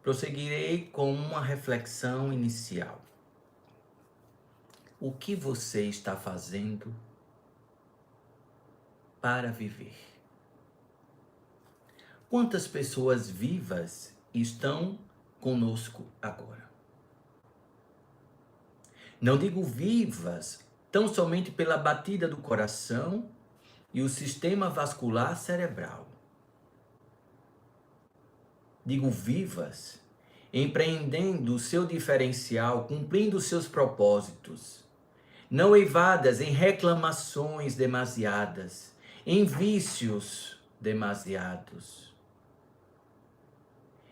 Prosseguirei com uma reflexão inicial. O que você está fazendo para viver? Quantas pessoas vivas estão conosco agora? Não digo vivas tão somente pela batida do coração e o sistema vascular cerebral. Digo vivas, empreendendo o seu diferencial, cumprindo os seus propósitos, não eivadas em reclamações demasiadas, em vícios demasiados,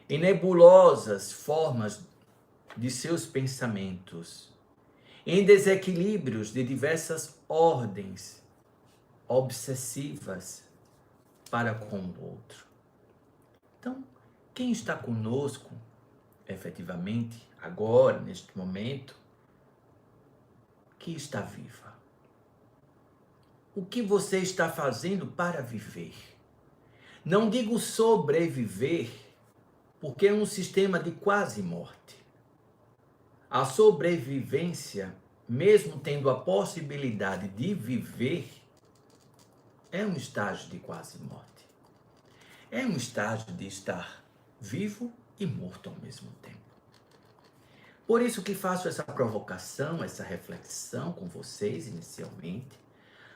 em nebulosas formas de seus pensamentos, em desequilíbrios de diversas ordens obsessivas para com o outro. Então, quem está conosco, efetivamente, agora, neste momento, que está viva? O que você está fazendo para viver? Não digo sobreviver, porque é um sistema de quase morte. A sobrevivência, mesmo tendo a possibilidade de viver, é um estágio de quase morte. É um estágio de estar vivo e morto ao mesmo tempo. Por isso que faço essa provocação, essa reflexão com vocês inicialmente,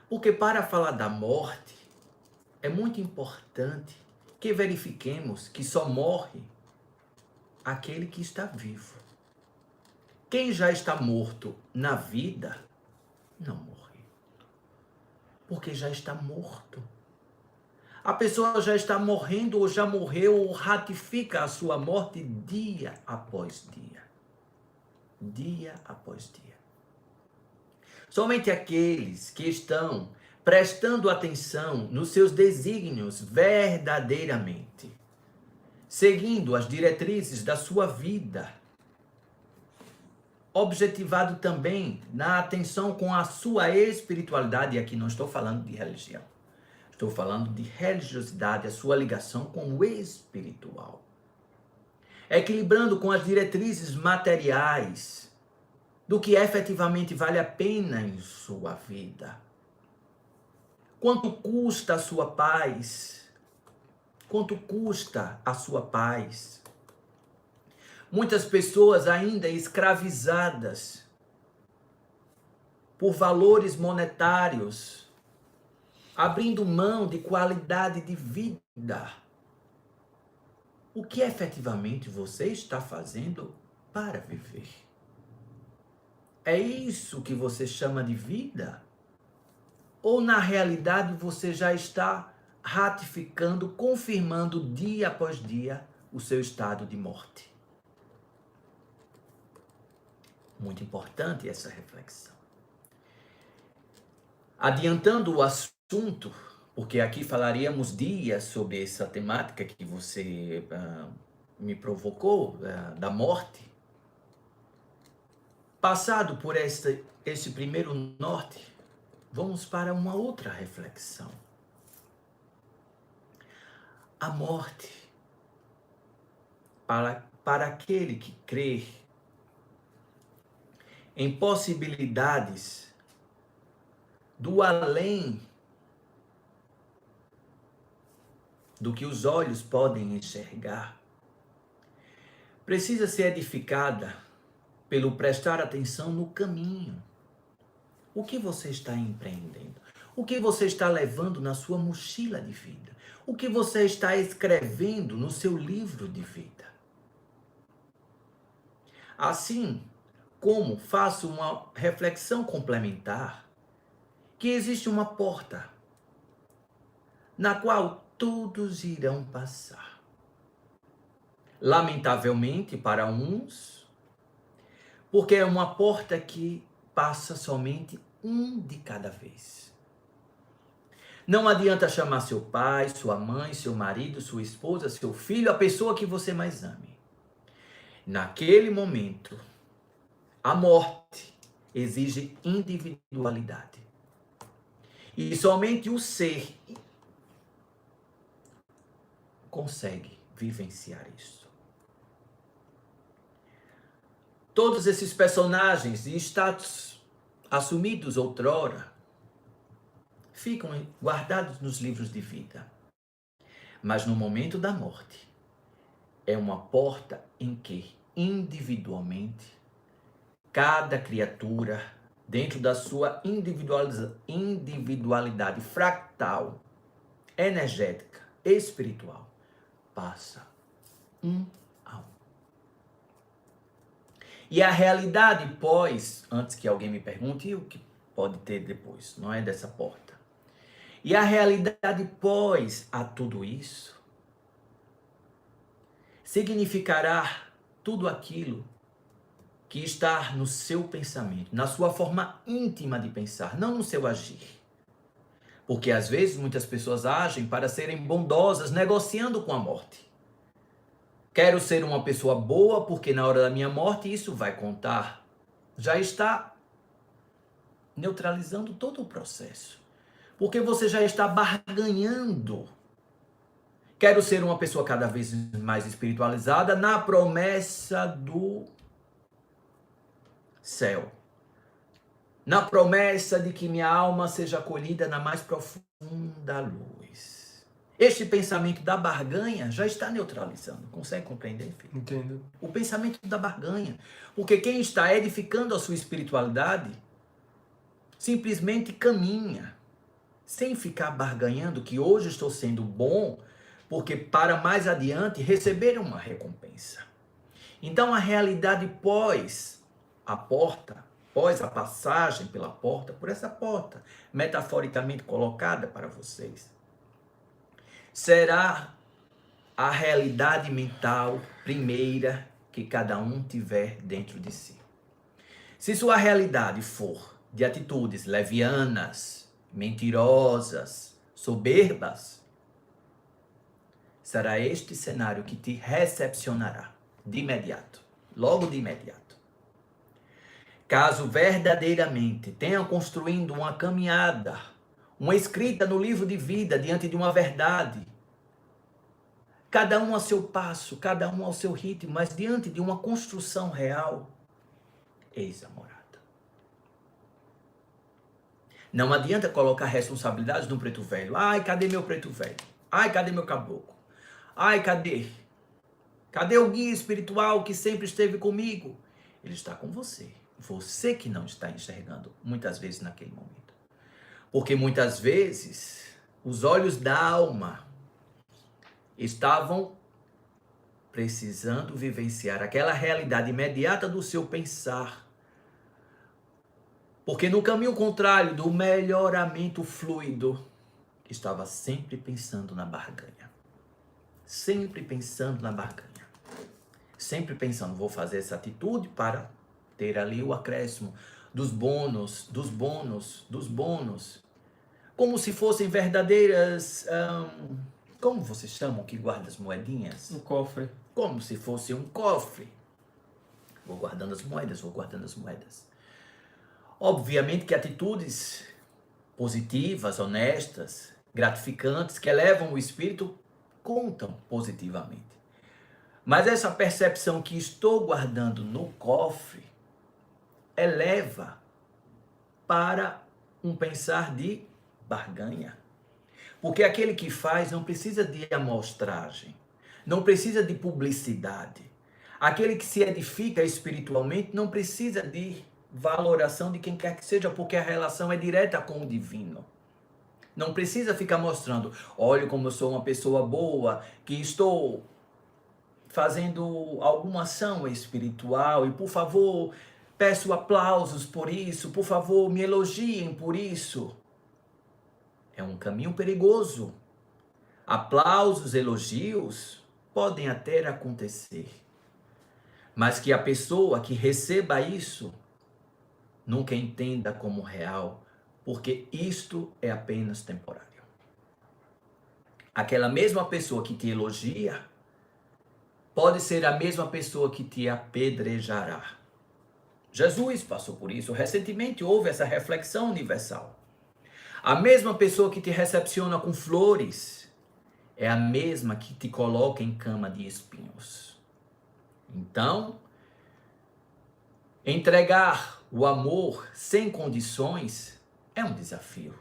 porque para falar da morte, é muito importante que verifiquemos que só morre aquele que está vivo. Quem já está morto na vida, não morre, porque já está morto. A pessoa já está morrendo ou já morreu ou ratifica a sua morte dia após dia. Dia após dia. Somente aqueles que estão prestando atenção nos seus desígnios verdadeiramente, seguindo as diretrizes da sua vida, objetivado também na atenção com a sua espiritualidade, e aqui não estou falando de religião, estou falando de religiosidade, a sua ligação com o espiritual, equilibrando com as diretrizes materiais do que efetivamente vale a pena em sua vida. Quanto custa a sua paz? Quanto custa a sua paz? Muitas pessoas ainda escravizadas por valores monetários, abrindo mão de qualidade de vida. O que efetivamente você está fazendo para viver? É isso que você chama de vida? Ou na realidade você já está ratificando, confirmando dia após dia o seu estado de morte? Muito importante essa reflexão. Adiantando o assunto, porque aqui falaríamos dias sobre essa temática que você me provocou, da morte. Passado por este primeiro norte, vamos para uma outra reflexão. A morte, para aquele que crê em possibilidades do além do que os olhos podem enxergar, precisa ser edificada pelo prestar atenção no caminho. O que você está empreendendo? O que você está levando na sua mochila de vida? O que você está escrevendo no seu livro de vida? Assim como faço uma reflexão complementar, que existe uma porta na qual todos irão passar. Lamentavelmente para uns, porque é uma porta que passa somente um de cada vez. Não adianta chamar seu pai, sua mãe, seu marido, sua esposa, seu filho, a pessoa que você mais ame. Naquele momento, a morte exige individualidade. E somente o ser consegue vivenciar isso. todos esses personagens e status assumidos outrora ficam guardados nos livros de vida. Mas no momento da morte, é uma porta em que, individualmente, cada criatura, dentro da sua individualidade fractal, energética, espiritual, passa um a um. E a realidade pós, antes que alguém me pergunte, e o que pode ter depois, não é dessa porta. E a realidade pós a tudo isso significará tudo aquilo que está no seu pensamento, na sua forma íntima de pensar, não no seu agir. Porque às vezes muitas pessoas agem para serem bondosas, negociando com a morte. Quero ser uma pessoa boa porque na hora da minha morte isso vai contar. Já está neutralizando todo o processo. Porque você já está barganhando. Quero ser uma pessoa cada vez mais espiritualizada na promessa do céu. Na promessa de que minha alma seja acolhida na mais profunda luz. Este pensamento da barganha já está neutralizando. Consegue compreender, filho? Entendo. O pensamento da barganha. Porque quem está edificando a sua espiritualidade simplesmente caminha, sem ficar barganhando que hoje estou sendo bom, porque para mais adiante receber uma recompensa. Então a realidade pós a porta, pós a passagem pela porta, por essa porta, metaforicamente colocada para vocês, será a realidade mental primeira que cada um tiver dentro de si. Se sua realidade for de atitudes levianas, mentirosas, soberbas, será este cenário que te recepcionará de imediato, logo de imediato. Caso verdadeiramente tenha construindo uma caminhada, uma escrita no livro de vida diante de uma verdade, cada um a seu passo, cada um ao seu ritmo, mas diante de uma construção real, eis a morada. Não adianta colocar responsabilidades no preto velho. Ai, cadê meu preto velho? Ai, cadê meu caboclo? Ai, cadê? Cadê o guia espiritual que sempre esteve comigo? Ele está com você. Você que não está enxergando muitas vezes naquele momento. Porque muitas vezes os olhos da alma estavam precisando vivenciar aquela realidade imediata do seu pensar. Porque no caminho contrário do melhoramento fluido, estava sempre pensando na barganha. Sempre pensando na barganha. Sempre pensando, vou fazer essa atitude para ter ali o acréscimo dos bônus, dos bônus, dos bônus. Como se fossem verdadeiras... como vocês chamam que guarda as moedinhas? Um cofre. Como se fosse um cofre. Vou guardando as moedas, vou guardando as moedas. Obviamente que atitudes positivas, honestas, gratificantes, que elevam o espírito, contam positivamente. Mas essa percepção que estou guardando no cofre, eleva para um pensar de barganha. Porque aquele que faz não precisa de amostragem, não precisa de publicidade. Aquele que se edifica espiritualmente não precisa de valoração de quem quer que seja, porque a relação é direta com o divino. Não precisa ficar mostrando, olha como eu sou uma pessoa boa, que estou fazendo alguma ação espiritual e por favor, peço aplausos por isso, por favor, me elogiem por isso. É um caminho perigoso. Aplausos, elogios podem até acontecer, mas que a pessoa que receba isso nunca entenda como real, porque isto é apenas temporário. Aquela mesma pessoa que te elogia pode ser a mesma pessoa que te apedrejará. Jesus passou por isso. Recentemente houve essa reflexão universal. A mesma pessoa que te recepciona com flores é a mesma que te coloca em cama de espinhos. Então, Entregar o amor sem condições é um desafio.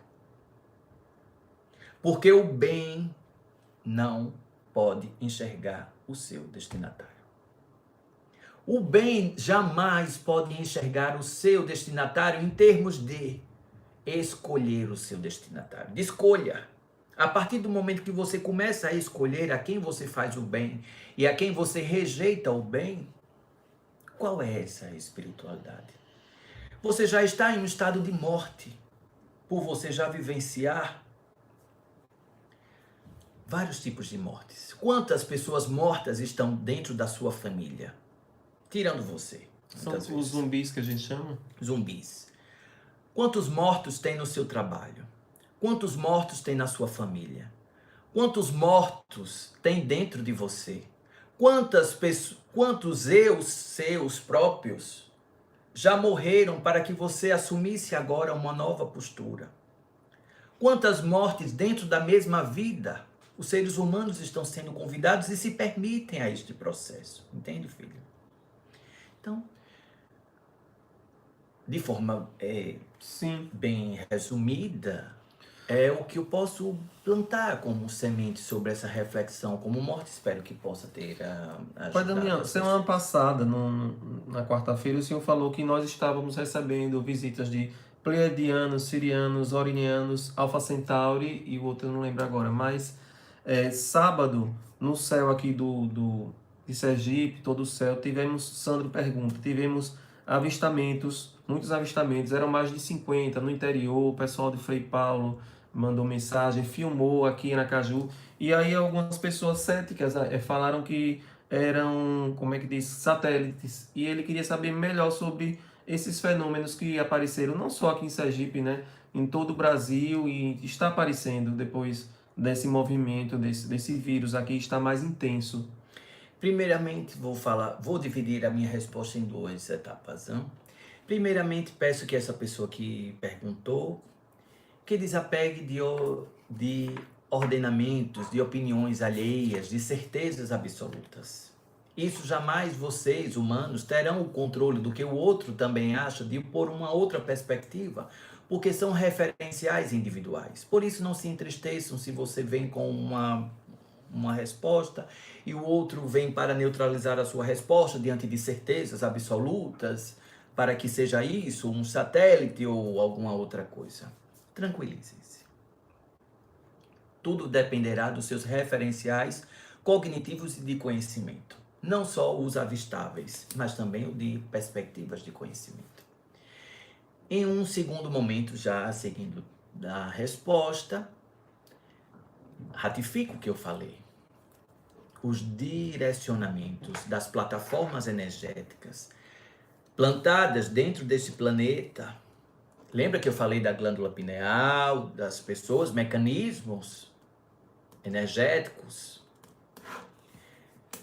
Porque o bem não pode enxergar o seu destinatário. O bem jamais pode enxergar o seu destinatário em termos de escolher o seu destinatário, de escolha. A partir do momento que você começa a escolher a quem você faz o bem e a quem você rejeita o bem, qual é essa espiritualidade? Você já está em um estado de morte, por você já vivenciar vários tipos de mortes. Quantas pessoas mortas estão dentro da sua família? Tirando você. São os zumbis que a gente chama? Zumbis. Quantos mortos tem no seu trabalho? Quantos mortos tem na sua família? Quantos mortos tem dentro de você? Quantos eus seus próprios já morreram para que você assumisse agora uma nova postura? Quantas mortes dentro da mesma vida os seres humanos estão sendo convidados e se permitem a este processo? Entende, filho? Então, de forma Sim. bem resumida, é o que eu posso plantar como semente sobre essa reflexão, como morte, espero que possa ter Pai Damião, semana passada, na quarta-feira, o senhor falou que nós estávamos recebendo visitas de pleiadianos, sirianos, orinianos, Alpha Centauri e o outro eu não lembro agora, mas sábado, no céu aqui de Sergipe, todo o céu, Sandro pergunta, tivemos avistamentos, muitos avistamentos, eram mais de 50 no interior, o pessoal de Frei Paulo mandou mensagem, filmou aqui em Aracaju, e aí algumas pessoas céticas falaram que eram, como é que diz, satélites, e ele queria saber melhor sobre esses fenômenos que apareceram, não só aqui em Sergipe, né, em todo o Brasil, e está aparecendo depois desse movimento, desse vírus aqui, está mais intenso. Primeiramente, vou dividir a minha resposta em duas etapas. Hein? Primeiramente, peço que essa pessoa que perguntou, que desapegue de ordenamentos, de opiniões alheias, de certezas absolutas. Isso jamais vocês, humanos, terão o controle do que o outro também acha, de pôr uma outra perspectiva, porque são referenciais individuais. Por isso, não se entristeçam se você vem com uma resposta e o outro vem para neutralizar a sua resposta diante de certezas absolutas, para que seja isso, um satélite ou alguma outra coisa. Tranquilizem-se. Tudo dependerá dos seus referenciais cognitivos e de conhecimento. Não só os avistáveis, mas também o de perspectivas de conhecimento. Em um segundo momento, já seguindo da resposta, ratifico o que eu falei. Os direcionamentos das plataformas energéticas plantadas dentro desse planeta. Lembra que eu falei da glândula pineal, das pessoas, mecanismos energéticos?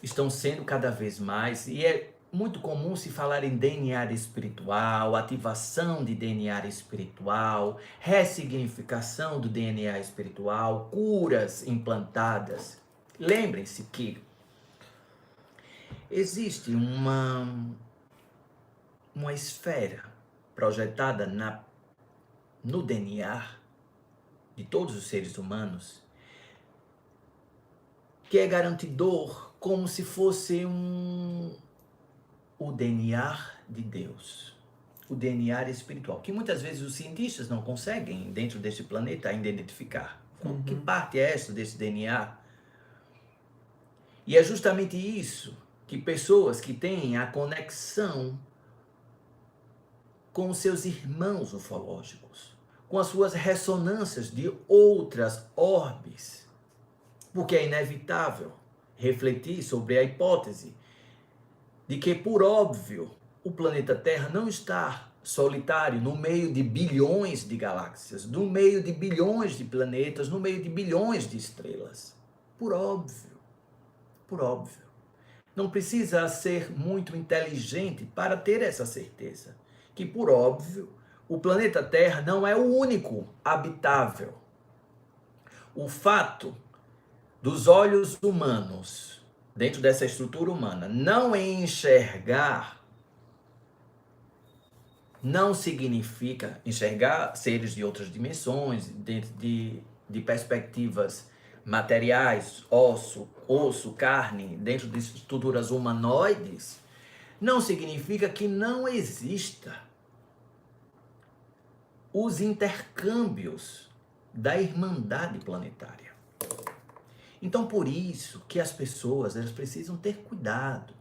Estão sendo cada vez mais, e é muito comum se falar em DNA espiritual, ativação de DNA espiritual, ressignificação do DNA espiritual, curas implantadas. Lembrem-se que existe uma esfera projetada no DNA de todos os seres humanos, que é garantidor, como se fosse o DNA de Deus, o DNA espiritual, que muitas vezes os cientistas não conseguem, dentro deste planeta, ainda identificar. Que parte é essa desse DNA? E é justamente isso que pessoas que têm a conexão com os seus irmãos ufológicos, com as suas ressonâncias de outras orbes, porque é inevitável refletir sobre a hipótese de que, por óbvio, o planeta Terra não está solitário no meio de bilhões de galáxias, no meio de bilhões de planetas, no meio de bilhões de estrelas. Por óbvio. Por óbvio. Não precisa ser muito inteligente para ter essa certeza, que, por óbvio, o planeta Terra não é o único habitável. O fato dos olhos humanos, dentro dessa estrutura humana, não enxergar não significa enxergar seres de outras dimensões, dentro de perspectivas materiais, osso, carne, dentro de estruturas humanoides, não significa que não exista os intercâmbios da irmandade planetária. Então, por isso que as pessoas elas precisam ter cuidado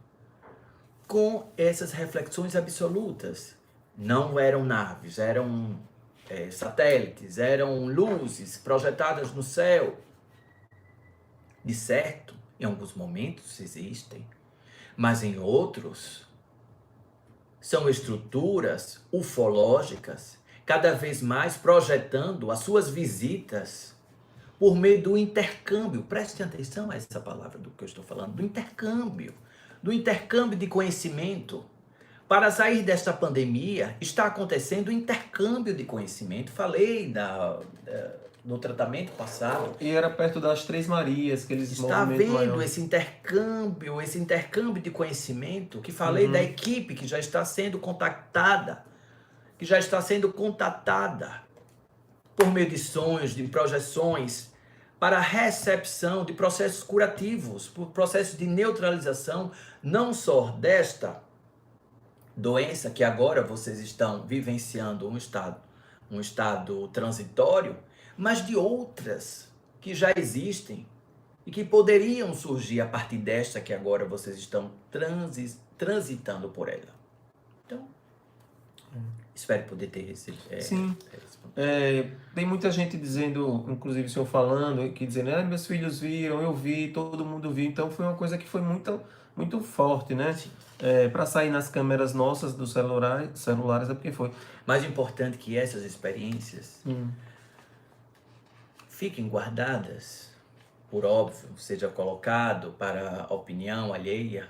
com essas reflexões absolutas. Não eram naves, eram satélites, eram luzes projetadas no céu. De certo, em alguns momentos existem, mas em outros são estruturas ufológicas, cada vez mais projetando as suas visitas por meio do intercâmbio. Preste atenção a essa palavra do que eu estou falando, do intercâmbio de conhecimento. Para sair desta pandemia, está acontecendo o intercâmbio de conhecimento. Falei no tratamento passado. E era perto das Três Marias, que eles está vendo esse intercâmbio de conhecimento, que falei da equipe que já está sendo contatada, por meio de sonhos, de projeções, para a recepção de processos curativos, por processos de neutralização, não só desta doença que agora vocês estão vivenciando um estado transitório, mas de outras que já existem e que poderiam surgir a partir desta que agora vocês estão transitando por ela. Então, espero poder ter recebido. Sim. Tem muita gente dizendo, inclusive o senhor falando, que dizendo, meus filhos viram, eu vi, todo mundo viu. Então foi uma coisa que foi muito, muito forte, né? Para sair nas câmeras nossas dos celulares é porque foi. Mais importante que essas experiências fiquem guardadas, por óbvio, seja colocado para a opinião alheia,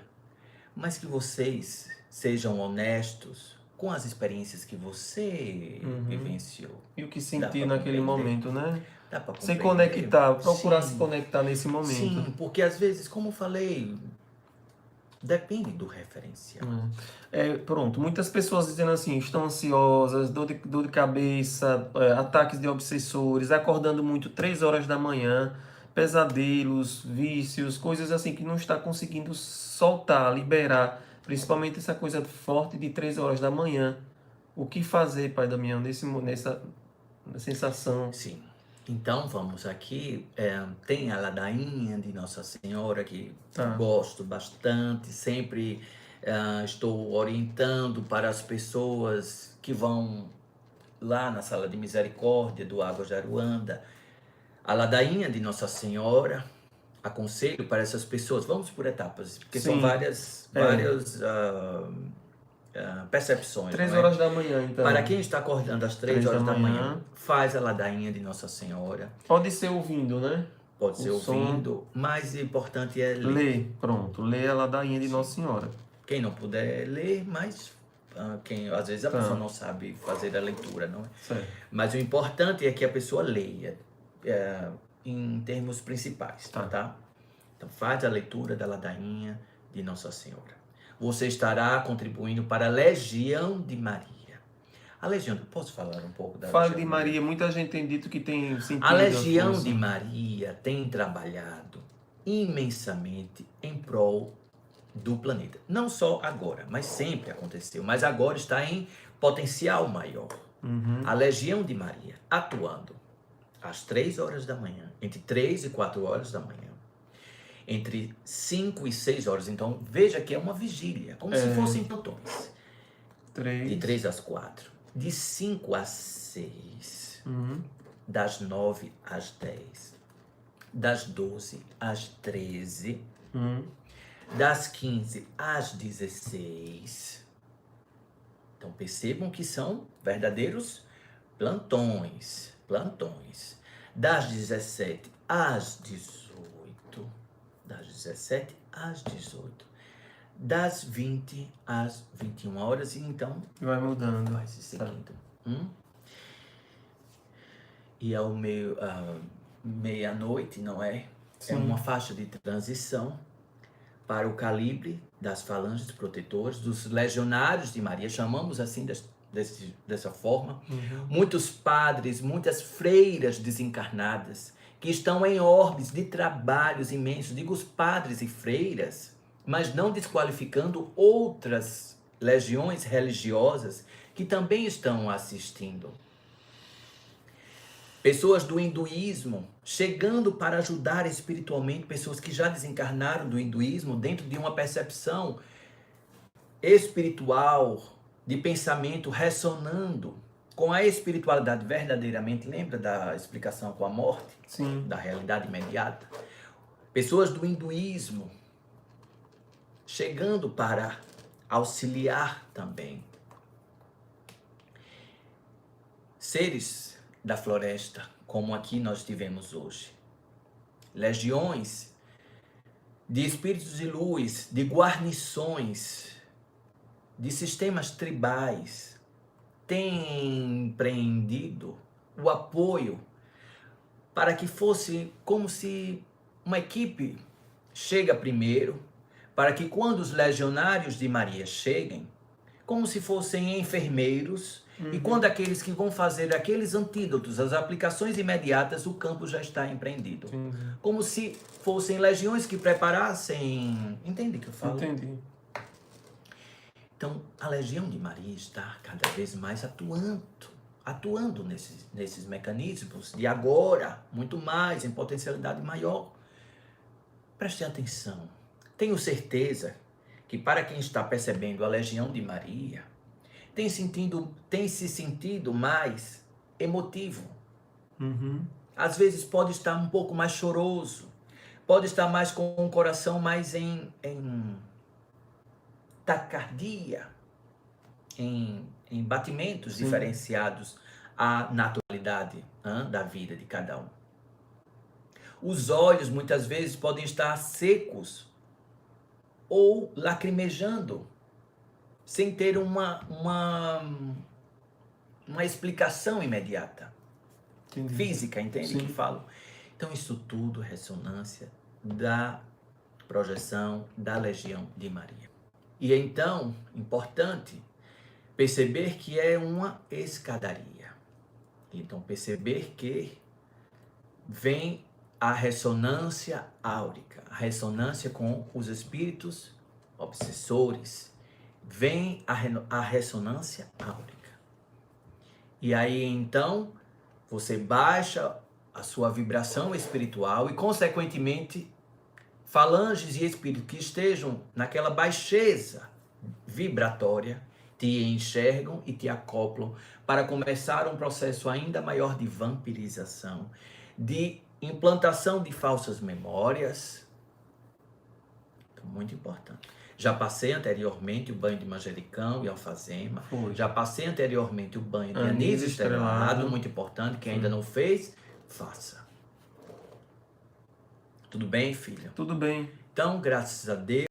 mas que vocês sejam honestos com as experiências que você vivenciou. E o que sentiu naquele momento, né? Dá para se conectar, procurar se conectar nesse momento. Sim, porque às vezes, como eu falei, depende do referencial. Pronto, muitas pessoas dizendo assim, estão ansiosas, dor de cabeça, ataques de obsessores, acordando muito 3 horas da manhã, pesadelos, vícios, coisas assim que não está conseguindo soltar, liberar, principalmente essa coisa forte de 3 horas da manhã. O que fazer, Pai Damião, nessa sensação? Sim. Então vamos aqui, tem a ladainha de Nossa Senhora que gosto bastante, sempre estou orientando para as pessoas que vão lá na Sala de Misericórdia do Águas de Aruanda, a ladainha de Nossa Senhora, aconselho para essas pessoas, vamos por etapas, porque são várias percepções. 3 horas da manhã, então. Para quem está acordando às 3 horas da manhã, faz a ladainha de Nossa Senhora. Pode ser ouvindo, né? Pode ser ouvindo, mas o importante é ler. Ler, pronto. Ler a ladainha de Nossa Senhora. Quem não puder ler, mas às vezes a pessoa não sabe fazer a leitura, não é? Certo. Mas o importante é que a pessoa leia em termos principais, tá? Então faz a leitura da ladainha de Nossa Senhora. Você estará contribuindo para a Legião de Maria. A Legião, posso falar um pouco da Legião de Maria? Muita gente tem dito que tem sentido. A Legião de Maria tem trabalhado imensamente em prol do planeta. Não só agora, mas sempre aconteceu. Mas agora está em potencial maior. A Legião de Maria atuando às 3 horas da manhã, entre 3 e 4 horas da manhã, entre 5 e 6 horas. Então, veja que é uma vigília, como se fossem plantões. De 3 às 4. De 5 às 6. Das 9 às 10. Das 12 às 13. Das 15 às 16. Então, percebam que são verdadeiros plantões. Das 17 às 18. Das 17 às 18, das 20 às 21 horas, e então vai mudando, vai se seguindo. E ao meia-noite, não é? Sim. É uma faixa de transição para o calibre das falanges protetoras, dos legionários de Maria, chamamos assim dessa forma. Muitos padres, muitas freiras desencarnadas que estão em orbes de trabalhos imensos, digo os padres e freiras, mas não desqualificando outras legiões religiosas que também estão assistindo. Pessoas do hinduísmo chegando para ajudar espiritualmente pessoas que já desencarnaram do hinduísmo dentro de uma percepção espiritual, de pensamento ressonando com a espiritualidade verdadeiramente. Lembra da explicação com a morte? Sim. Da realidade imediata. Pessoas do hinduísmo chegando para auxiliar também. Seres da floresta, como aqui nós tivemos hoje. Legiões de espíritos de luz, de guarnições, de sistemas tribais, têm empreendido o apoio para que fosse como se uma equipe chega primeiro, para que quando os legionários de Maria cheguem, como se fossem enfermeiros, e quando aqueles que vão fazer aqueles antídotos, as aplicações imediatas, o campo já está empreendido. Como se fossem legiões que preparassem... Entende o que eu falo? Entendi. Então, a Legião de Maria está cada vez mais atuando nesses mecanismos de agora, muito mais, em potencialidade maior. Preste atenção. Tenho certeza que para quem está percebendo a Legião de Maria, tem se sentido mais emotivo. Às vezes pode estar um pouco mais choroso, pode estar mais com o coração mais em taquicardia, em batimentos diferenciados à naturalidade da vida de cada um. Os olhos muitas vezes podem estar secos ou lacrimejando, sem ter uma explicação imediata. Entendi. Física, entende Sim. que falo? Então isso tudo é ressonância da projeção da Legião de Maria. E então, importante perceber que é uma escadaria. Então perceber que vem a ressonância áurica, a ressonância com os espíritos obsessores, vem a ressonância áurica. E aí então você baixa a sua vibração espiritual e consequentemente falanges e espíritos que estejam naquela baixeza vibratória te enxergam e te acoplam para começar um processo ainda maior de vampirização, de implantação de falsas memórias. Então, muito importante. Já passei anteriormente o banho de manjericão e alfazema. Já passei anteriormente o banho de anis estrelado, muito importante. Quem ainda não fez, faça. Tudo bem, filha? Tudo bem. Então, graças a Deus.